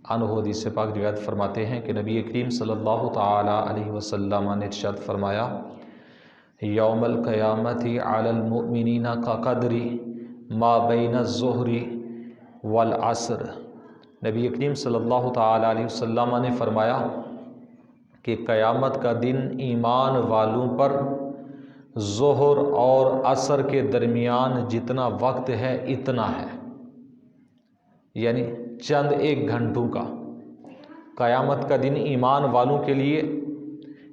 عنہ حدیث پاک روایت فرماتے ہیں کہ نبی کریم صلی اللہ تعالی علیہ وسلم نے ارشاد فرمایا یوم القیامت علی المؤمنین کا قدر ما بین الظہر والعصر۔ نبی کریم صلی اللہ تعالی علیہ وسلم نے فرمایا کہ قیامت کا دن ایمان والوں پر ظہر اور عصر کے درمیان جتنا وقت ہے اتنا ہے، یعنی چند ایک گھنٹوں کا۔ قیامت کا دن ایمان والوں کے لیے،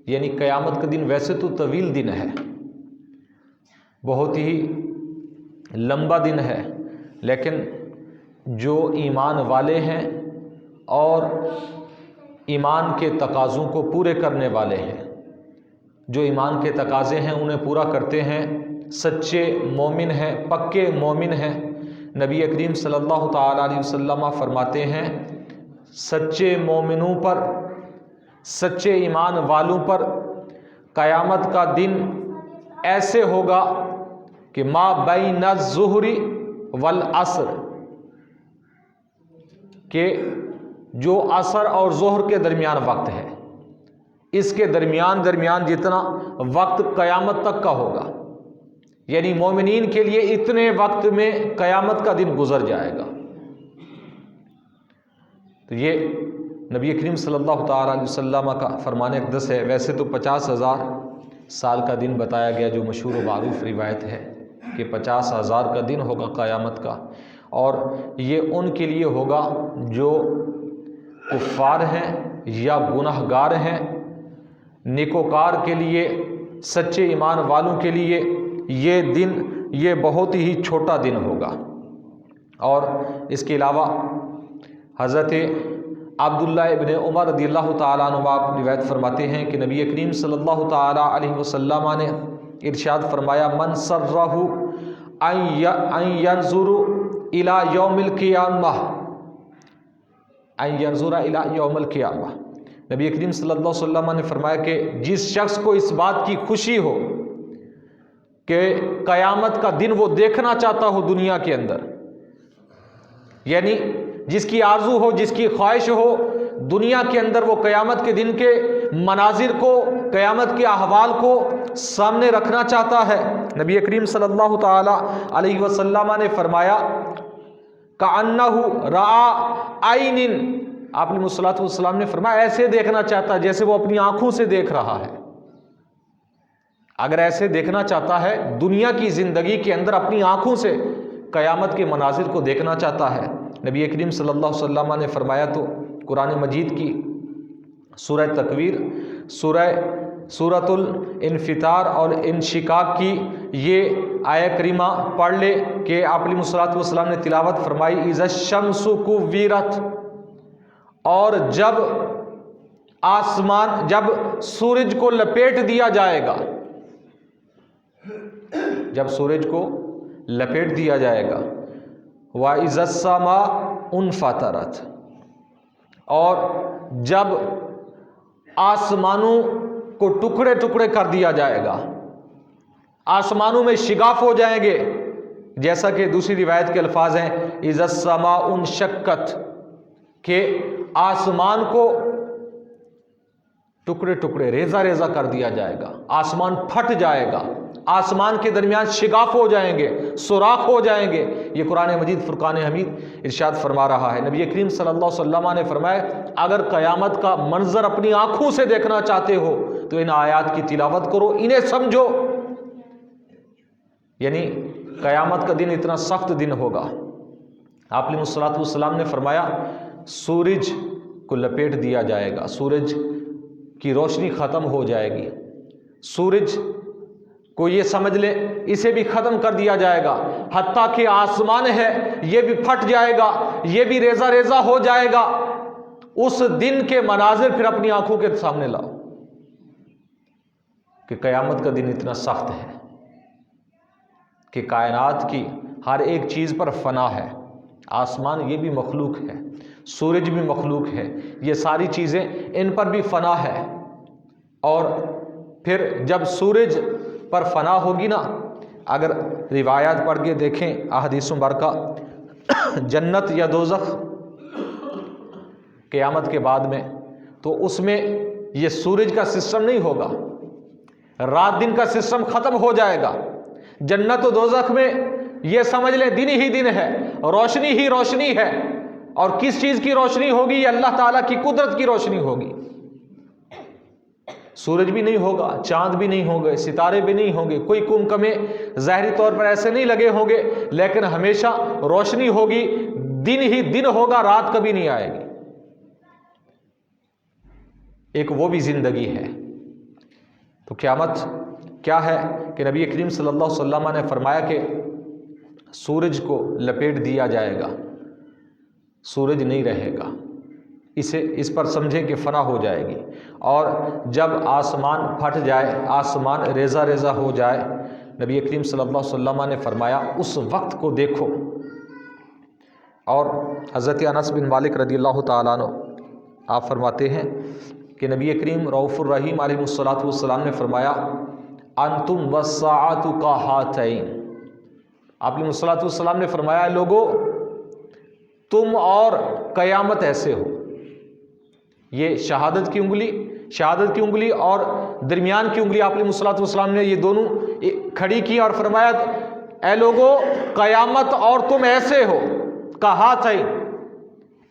یعنی قیامت کا دن ویسے تو طویل دن ہے، بہت ہی لمبا دن ہے، لیکن جو ایمان والے ہیں اور ایمان کے تقاضوں کو پورے کرنے والے ہیں، جو ایمان کے تقاضے ہیں انہیں پورا کرتے ہیں، سچے مومن ہیں، پکے مومن ہیں، نبی کریم صلی اللہ تعالی علیہ وسلم فرماتے ہیں سچے مومنوں پر، سچے ایمان والوں پر قیامت کا دن ایسے ہوگا کہ ما بین الظہر والعصر، کہ جو عصر اور ظہر کے درمیان وقت ہے، اس کے درمیان جتنا وقت قیامت تک کا ہوگا، یعنی مومنین کے لیے اتنے وقت میں قیامت کا دن گزر جائے گا۔ تو یہ نبی کریم صلی اللہ تعالی علیہ وسلم کا فرمان اقدس ہے۔ ویسے تو 50,000 سال کا دن بتایا گیا، جو مشہور و معروف روایت ہے کہ 50,000 کا دن ہوگا قیامت کا، اور یہ ان کے لیے ہوگا جو کفار ہیں یا گنہگار ہیں۔ نیکوکار کے لیے، سچے ایمان والوں کے لیے یہ دن، یہ بہت ہی چھوٹا دن ہوگا۔ اور اس کے علاوہ حضرت عبداللہ ابن عمر رضی اللہ تعالیٰ عنہ روایت فرماتے ہیں کہ نبی کریم صلی اللہ تعالیٰ علیہ وسلم نے ارشاد فرمایا من سرہ ان ینظر الی یوم القیامہ، ان ینظر الی یوم القیامہ، نبی کریم صلی اللہ علیہ وسلم نے فرمایا کہ جس شخص کو اس بات کی خوشی ہو کہ قیامت کا دن وہ دیکھنا چاہتا ہو دنیا کے اندر، یعنی جس کی آرزو ہو، جس کی خواہش ہو دنیا کے اندر، وہ قیامت کے دن کے مناظر کو، قیامت کے احوال کو سامنے رکھنا چاہتا ہے، نبی کریم صلی اللہ تعالی علیہ وسلم نے فرمایا کأنہ رأى عین، آپ علیہ الصلوۃ والسلام نے فرمایا ایسے دیکھنا چاہتا ہے جیسے وہ اپنی آنکھوں سے دیکھ رہا ہے۔ اگر ایسے دیکھنا چاہتا ہے دنیا کی زندگی کے اندر، اپنی آنکھوں سے قیامت کے مناظر کو دیکھنا چاہتا ہے، نبی کریم صلی اللہ علیہ وسلم نے فرمایا تو قرآن مجید کی سورہ تکویر، سورۃ الانفطار اور انشقاق کی یہ آیہ کریمہ پڑھ لے کہ آپ علیہ الصلوۃ والسلام نے تلاوت فرمائی اذا الشمس کوورت، اور جب آسمان، جب سورج کو لپیٹ دیا جائے گا، جب سورج کو لپیٹ دیا جائے گا، وَإِذَا السَّمَاءُ انفطرت، اور جب آسمانوں کو ٹکڑے ٹکڑے کر دیا جائے گا، آسمانوں میں شگاف ہو جائیں گے، جیسا کہ دوسری روایت کے الفاظ ہیں اِذَا السَّمَاءُ انشقت، کہ آسمان کو ٹکڑے ٹکڑے، ریزہ ریزہ کر دیا جائے گا، آسمان پھٹ جائے گا، آسمان کے درمیان شگاف ہو جائیں گے، سوراخ ہو جائیں گے۔ یہ قرآن مجید فرقان حمید ارشاد فرما رہا ہے۔ نبی کریم صلی اللہ علیہ وسلم نے فرمایا اگر قیامت کا منظر اپنی آنکھوں سے دیکھنا چاہتے ہو تو ان آیات کی تلاوت کرو، انہیں سمجھو، یعنی قیامت کا دن اتنا سخت دن ہوگا۔ آپ علیہ الصلوۃ والسلام نے فرمایا سورج کو لپیٹ دیا جائے گا، سورج کی روشنی ختم ہو جائے گی، سورج کو یہ سمجھ لے اسے بھی ختم کر دیا جائے گا، حتیٰ کہ آسمان ہے یہ بھی پھٹ جائے گا، یہ بھی ریزہ ریزہ ہو جائے گا۔ اس دن کے مناظر پھر اپنی آنکھوں کے سامنے لاؤ کہ قیامت کا دن اتنا سخت ہے کہ کائنات کی ہر ایک چیز پر فنا ہے، آسمان یہ بھی مخلوق ہے، سورج بھی مخلوق ہے، یہ ساری چیزیں ان پر بھی فنا ہے، اور پھر جب سورج پر فنا ہوگی نا، اگر روایات پڑھ کے دیکھیں احادیث مبارکہ، جنت یا دوزخ قیامت کے بعد میں، تو اس میں یہ سورج کا سسٹم نہیں ہوگا، رات دن کا سسٹم ختم ہو جائے گا۔ جنت و دوزخ میں یہ سمجھ لیں دن ہی دن ہے، روشنی ہی روشنی ہے، اور کس چیز کی روشنی ہوگی؟ یہ اللہ تعالیٰ کی قدرت کی روشنی ہوگی۔ سورج بھی نہیں ہوگا، چاند بھی نہیں ہوں گے، ستارے بھی نہیں ہوں گے، کوئی کمکمے ظاہری طور پر ایسے نہیں لگے ہوں گے، لیکن ہمیشہ روشنی ہوگی، دن ہی دن ہوگا، رات کبھی نہیں آئے گی۔ ایک وہ بھی زندگی ہے۔ تو قیامت کیا ہے کہ نبی کریم صلی اللہ علیہ وسلم نے فرمایا کہ سورج کو لپیٹ دیا جائے گا، سورج نہیں رہے گا، اس پر سمجھیں کہ فنا ہو جائے گی، اور جب آسمان پھٹ جائے، آسمان ریزہ ریزہ ہو جائے، نبی کریم صلی اللہ علیہ وسلم نے فرمایا اس وقت کو دیکھو۔ اور حضرت انس بن مالک رضی اللہ تعالیٰ عنہ آپ فرماتے ہیں کہ نبی کریم رؤوف الرحیم علیہ الصلوۃ والسلام نے فرمایا انتم والساعۃ کہاتین، آپ علیہ الصلوۃ والسلام نے فرمایا لوگو تم اور قیامت ایسے ہو۔ یہ شہادت کی انگلی اور درمیان کی انگلی آپ علیہ الصلوۃ والسلام نے یہ دونوں کھڑی کی اور فرمایا اے لوگو قیامت اور تم ایسے ہو، کہاتین،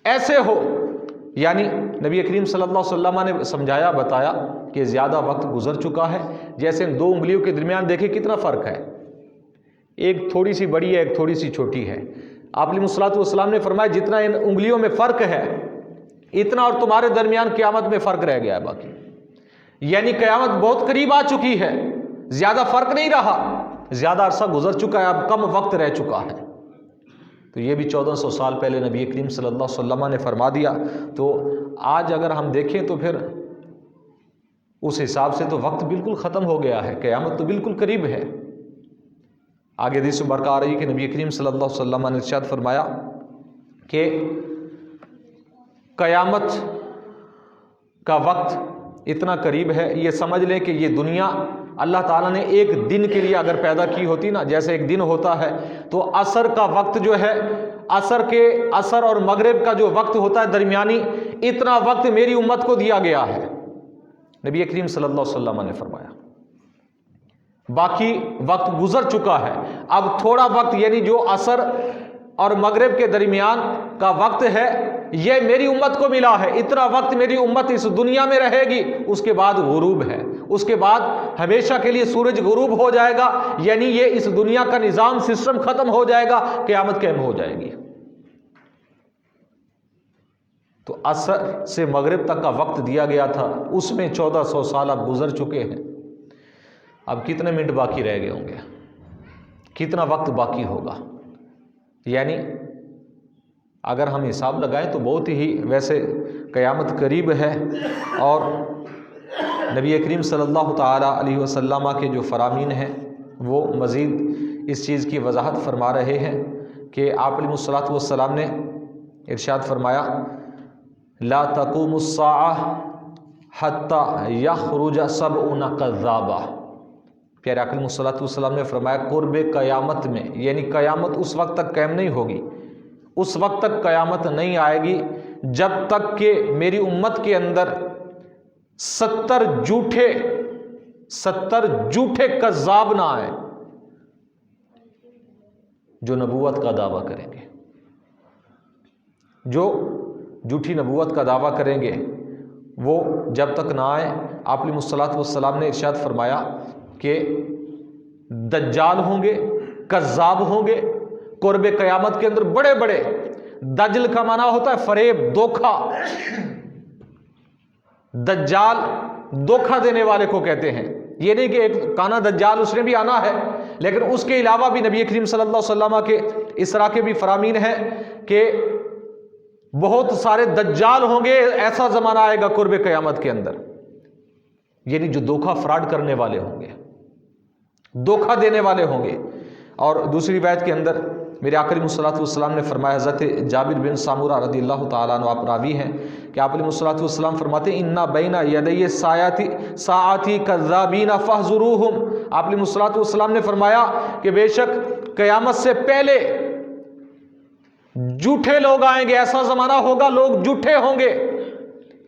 ایسے ہو، یعنی نبی کریم صلی اللہ علیہ وسلم نے سمجھایا، بتایا کہ زیادہ وقت گزر چکا ہے۔ جیسے ان دو انگلیوں کے درمیان دیکھیں کتنا فرق ہے، ایک تھوڑی سی بڑی ہے، ایک تھوڑی سی چھوٹی ہے۔ آپ علیہ الصلوۃ والسلام نے فرمایا جتنا ان انگلیوں میں فرق ہے اتنا اور تمہارے درمیان قیامت میں فرق رہ گیا ہے باقی، یعنی قیامت بہت قریب آ چکی ہے، زیادہ فرق نہیں رہا، زیادہ عرصہ گزر چکا ہے، اب کم وقت رہ چکا ہے۔ تو یہ بھی 1400 سال پہلے نبی کریم صلی اللہ علیہ وسلم نے فرما دیا۔ تو آج اگر ہم دیکھیں تو پھر اس حساب سے تو وقت بالکل ختم ہو گیا ہے، قیامت تو بالکل قریب ہے۔ آگے حدیث مبارکہ آ رہی ہے کہ نبی کریم صلی اللہ علیہ وسلم نے ارشاد فرمایا کہ قیامت کا وقت اتنا قریب ہے، یہ سمجھ لیں کہ یہ دنیا اللہ تعالیٰ نے ایک دن کے لیے اگر پیدا کی ہوتی نا، جیسے ایک دن ہوتا ہے تو عصر کا وقت جو ہے، عصر اور مغرب کا جو وقت ہوتا ہے درمیانی، اتنا وقت میری امت کو دیا گیا ہے، نبی کریم صلی اللہ علیہ وسلم نے فرمایا۔ باقی وقت گزر چکا ہے، اب تھوڑا وقت یعنی جو عصر اور مغرب کے درمیان کا وقت ہے یہ میری امت کو ملا ہے، اتنا وقت میری امت اس دنیا میں رہے گی، اس کے بعد غروب ہے، اس کے بعد ہمیشہ کے لیے سورج غروب ہو جائے گا، یعنی یہ اس دنیا کا نظام سسٹم ختم ہو جائے گا، قیامت قائم ہو جائے گی۔ تو عصر سے مغرب تک کا وقت دیا گیا تھا، اس میں 1400 سال اب گزر چکے ہیں، اب کتنے منٹ باقی رہ گئے ہوں گے، کتنا وقت باقی ہوگا؟ یعنی اگر ہم حساب لگائیں تو بہت ہی ویسے قیامت قریب ہے، اور نبی کریم صلی اللہ تعالیٰ علیہ وسلم کے جو فرامین ہیں وہ مزید اس چیز کی وضاحت فرما رہے ہیں کہ آپ علیہ الصلوۃ والسلام نے ارشاد فرمایا لا تقوم الساعہ حتی یخرج 70 کذابا۔ پیارے آقا علیہ الصلوۃ والسلام نے فرمایا قرب قیامت میں، یعنی قیامت اس وقت تک قائم نہیں ہوگی، اس وقت تک قیامت نہیں آئے گی جب تک کہ میری امت کے اندر 70 جھوٹے کذاب نہ آئے جو نبوت کا دعویٰ کریں گے، جو جھوٹی نبوت کا دعویٰ کریں گے وہ جب تک نہ آئے۔ آپ علیہ الصلوۃ والسلام نے ارشاد فرمایا کہ دجال ہوں گے، کذاب ہوں گے قرب قیامت کے اندر، بڑے بڑے، دجل کا معنی ہوتا ہے فریب، دھوکہ، دجال دھوکہ دینے والے کو کہتے ہیں۔ یہ نہیں کہ ایک کانا دجال اس نے بھی آنا ہے، لیکن اس کے علاوہ بھی نبی کریم صلی اللہ علیہ وسلم کے اس طرح کے بھی فرامین ہیں کہ بہت سارے دجال ہوں گے، ایسا زمانہ آئے گا قرب قیامت کے اندر، یعنی جو دھوکہ فراڈ کرنے والے ہوں گے، دھوکہ دینے والے ہوں گے۔ اور دوسری روایت کے اندر میرے آقا علیہ الصلوۃ والسلام نے فرمایا، حضرت جابر بن سامورہ رضی اللہ تعالیٰ عنہ آپ راوی ہیں کہ آپ علیہ الصلوۃ والسلام فرماتے ہیں اِنَّ بَيْنَ يَدَيَّ سَاعَةِ كَذَّابِينَ فَاحْذُرُوهُمْ۔ آپ علیہ الصلوۃ والسلام نے فرمایا کہ بے شک قیامت سے پہلے جھوٹے لوگ آئیں گے، ایسا زمانہ ہوگا لوگ جھوٹے ہوں گے،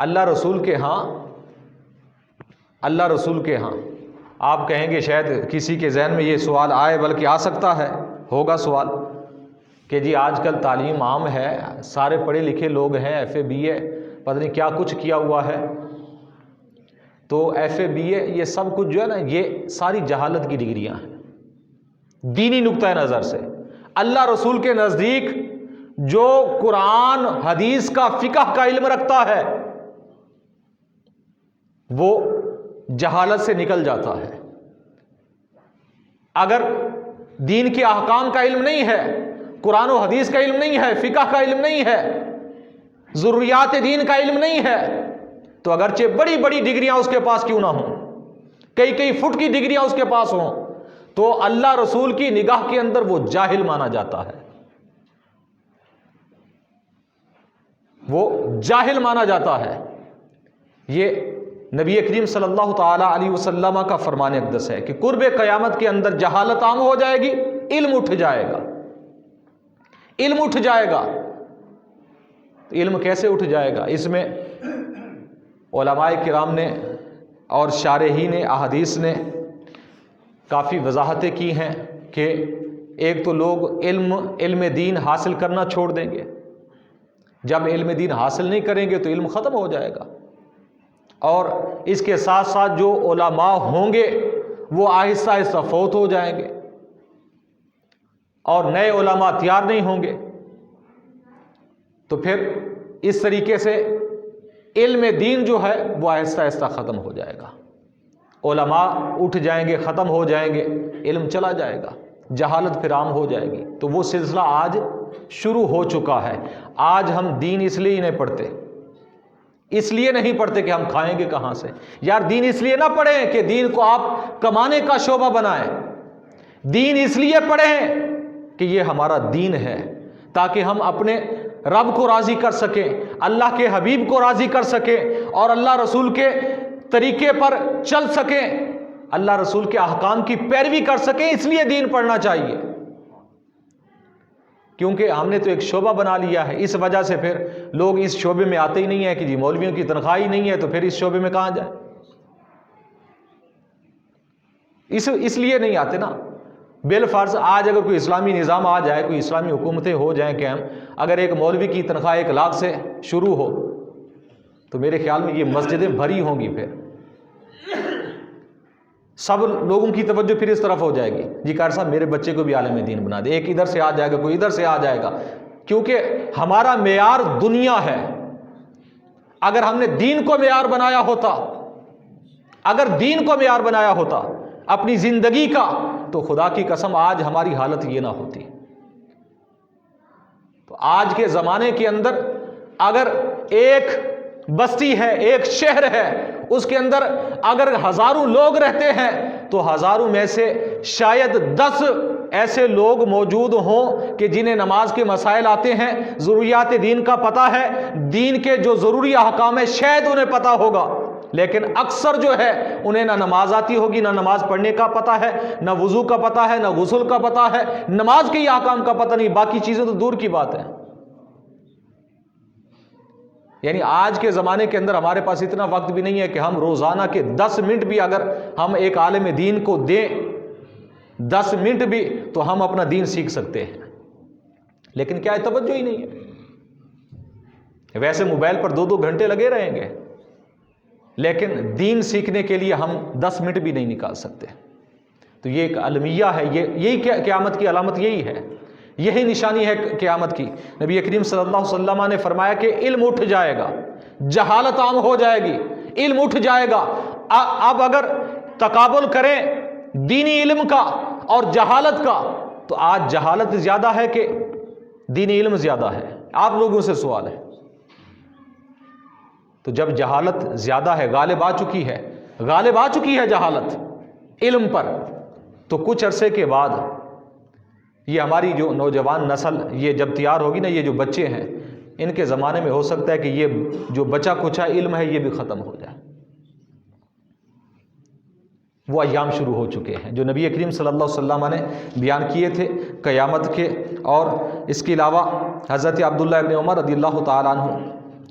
اللہ رسول کے ہاں آپ کہیں گے شاید کسی کے ذہن میں یہ سوال آئے، بلکہ آ سکتا ہے، ہوگا سوال کہ جی آج کل تعلیم عام ہے، سارے پڑھے لکھے لوگ ہیں، ایف اے بی اے پتہ نہیں کیا کچھ کیا ہوا ہے، تو ایف اے بی اے یہ سب کچھ جو ہے نا یہ ساری جہالت کی ڈگریاں ہیں دینی نقطۂ نظر سے۔ اللہ رسول کے نزدیک جو قرآن حدیث کا فقہ کا علم رکھتا ہے وہ جہالت سے نکل جاتا ہے۔ اگر دین کے احکام کا علم نہیں ہے، قرآن و حدیث کا علم نہیں ہے، فقہ کا علم نہیں ہے، ضروریات دین کا علم نہیں ہے، تو اگرچہ بڑی بڑی ڈگریاں اس کے پاس کیوں نہ ہوں، کئی کئی فٹ کی ڈگریاں اس کے پاس ہوں، تو اللہ رسول کی نگاہ کے اندر وہ جاہل مانا جاتا ہے، وہ جاہل مانا جاتا ہے۔ یہ نبی کریم صلی اللہ تعالی علیہ وسلم کا فرمان اقدس ہے کہ قرب قیامت کے اندر جہالت عام ہو جائے گی، علم اٹھ جائے گا، علم اٹھ جائے گا۔ علم کیسے اٹھ جائے گا؟ اس میں علماء کرام نے اور شارحین احادیث نے کافی وضاحتیں کی ہیں کہ ایک تو لوگ علم دین حاصل کرنا چھوڑ دیں گے، جب علم دین حاصل نہیں کریں گے تو علم ختم ہو جائے گا، اور اس کے ساتھ ساتھ جو علماء ہوں گے وہ آہستہ آہستہ فوت ہو جائیں گے اور نئے علماء تیار نہیں ہوں گے، تو پھر اس طریقے سے علم دین جو ہے وہ آہستہ آہستہ ختم ہو جائے گا، علماء اٹھ جائیں گے، ختم ہو جائیں گے، علم چلا جائے گا، جہالت پھر عام ہو جائے گی۔ تو وہ سلسلہ آج شروع ہو چکا ہے۔ آج ہم دین اس لیے نہیں پڑھتے، اس لیے نہیں پڑھتے کہ ہم کھائیں گے کہاں سے۔ یار دین اس لیے نہ پڑھیں کہ دین کو آپ کمانے کا شعبہ بنائیں، دین اس لیے پڑھیں کہ یہ ہمارا دین ہے، تاکہ ہم اپنے رب کو راضی کر سکیں، اللہ کے حبیب کو راضی کر سکیں، اور اللہ رسول کے طریقے پر چل سکیں، اللہ رسول کے احکام کی پیروی کر سکیں۔ اس لیے دین پڑھنا چاہیے، کیونکہ ہم نے تو ایک شعبہ بنا لیا ہے، اس وجہ سے پھر لوگ اس شعبے میں آتے ہی نہیں ہیں کہ جی مولویوں کی تنخواہ ہی نہیں ہے تو پھر اس شعبے میں کہاں جائیں، اس لیے نہیں آتے نا۔ بالفرض آج اگر کوئی اسلامی نظام آ جائے، کوئی اسلامی حکومتیں ہو جائیں کہ ہم اگر ایک مولوی کی تنخواہ 1 لاکھ سے شروع ہو تو میرے خیال میں یہ مسجدیں بھری ہوں گی، پھر سب لوگوں کی توجہ پھر اس طرف ہو جائے گی، جی قاری صاحب میرے بچے کو بھی عالم دین بنا دے، ایک ادھر سے آ جائے گا، کوئی ادھر سے آ جائے گا، کیونکہ ہمارا معیار دنیا ہے۔ اگر ہم نے دین کو معیار بنایا ہوتا، اگر دین کو معیار بنایا ہوتا اپنی زندگی کا، تو خدا کی قسم آج ہماری حالت یہ نہ ہوتی۔ تو آج کے زمانے کے اندر اگر ایک بستی ہے، ایک شہر ہے، اس کے اندر اگر 1000 لوگ رہتے ہیں تو 1000 میں سے شاید 10 ایسے لوگ موجود ہوں کہ جنہیں نماز کے مسائل آتے ہیں، ضروریات دین کا پتہ ہے، دین کے جو ضروری احکام ہے شاید انہیں پتہ ہوگا، لیکن اکثر جو ہے انہیں نہ نماز آتی ہوگی، نہ نماز پڑھنے کا پتہ ہے، نہ وضو کا پتہ ہے، نہ غسل کا پتہ ہے، نماز کے احکام کا پتہ نہیں، باقی چیزیں تو دور کی بات ہے۔ یعنی آج کے زمانے کے اندر ہمارے پاس اتنا وقت بھی نہیں ہے کہ ہم روزانہ کے 10 منٹ بھی اگر ہم ایک عالم دین کو دیں، 10 منٹ بھی، تو ہم اپنا دین سیکھ سکتے ہیں، لیکن کیا ہے توجہ ہی نہیں ہے۔ ویسے موبائل پر 2 گھنٹے لگے رہیں گے، لیکن دین سیکھنے کے لیے ہم 10 منٹ بھی نہیں نکال سکتے۔ تو یہ ایک المیہ ہے، یہی قیامت کی علامت یہی ہے، یہی نشانی ہے قیامت کی۔ نبی کریم صلی اللہ علیہ وسلم نے فرمایا کہ علم اٹھ جائے گا، جہالت عام ہو جائے گی، علم اٹھ جائے گا۔ اب اگر تقابل کریں دینی علم کا اور جہالت کا، تو آج جہالت زیادہ ہے کہ دینی علم زیادہ ہے؟ آپ لوگوں سے سوال ہے۔ تو جب جہالت زیادہ ہے، غالب آ چکی ہے جہالت علم پر، تو کچھ عرصے کے بعد یہ ہماری جو نوجوان نسل یہ جب تیار ہوگی نا، یہ جو بچے ہیں، ان کے زمانے میں ہو سکتا ہے کہ یہ جو بچا کچھا علم ہے یہ بھی ختم ہو جائے۔ وہ ایام شروع ہو چکے ہیں جو نبی کریم صلی اللہ علیہ وسلم نے بیان کیے تھے قیامت کے، اور اس کے علاوہ حضرت عبداللہ ابن عمر رضی اللہ تعالیٰ عنہ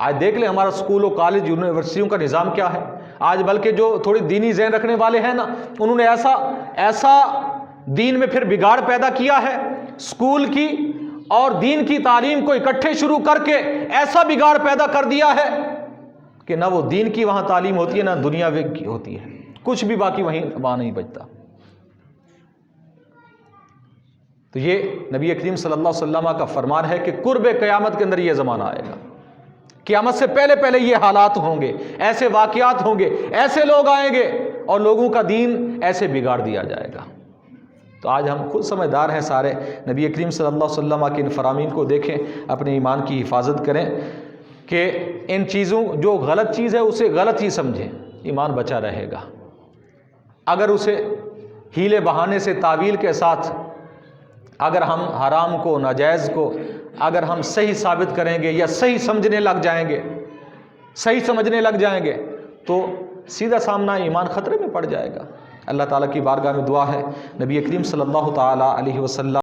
آج دیکھ لیں ہمارا اسکول و کالج یونیورسٹیوں کا نظام کیا ہے. آج بلکہ جو تھوڑی دینی ذہن رکھنے والے ہیں نا، انہوں نے ایسا دین میں پھر بگاڑ پیدا کیا ہے، اسکول کی اور دین کی تعلیم کو اکٹھے شروع کر کے ایسا بگاڑ پیدا کر دیا ہے کہ نہ وہ دین کی وہاں تعلیم ہوتی ہے نہ دنیا کی ہوتی ہے، کچھ بھی باقی وہاں نہیں بچتا. تو یہ نبی کریم صلی اللہ علیہ وسلم کا فرمان ہے کہ قرب قیامت کے اندر یہ زمانہ آئے گا. قیامت سے پہلے پہلے یہ حالات ہوں گے، ایسے واقعات ہوں گے، ایسے لوگ آئیں گے اور لوگوں کا دین ایسے بگاڑ دیا جائے گا. تو آج ہم خود سمجھدار ہیں سارے، نبی کریم صلی اللہ علیہ وسلم کے ان فرامین کو دیکھیں، اپنے ایمان کی حفاظت کریں کہ ان چیزوں جو غلط چیز ہے اسے غلط ہی سمجھیں، ایمان بچا رہے گا. اگر اسے ہیلے بہانے سے تعویل کے ساتھ اگر ہم حرام کو ناجائز کو اگر ہم صحیح ثابت کریں گے یا صحیح سمجھنے لگ جائیں گے تو سیدھا سامنا ایمان خطرے میں پڑ جائے گا. اللہ تعالیٰ کی بارگاہ میں دعا ہے نبی کریم صلی اللہ تعالیٰ علیہ وسلم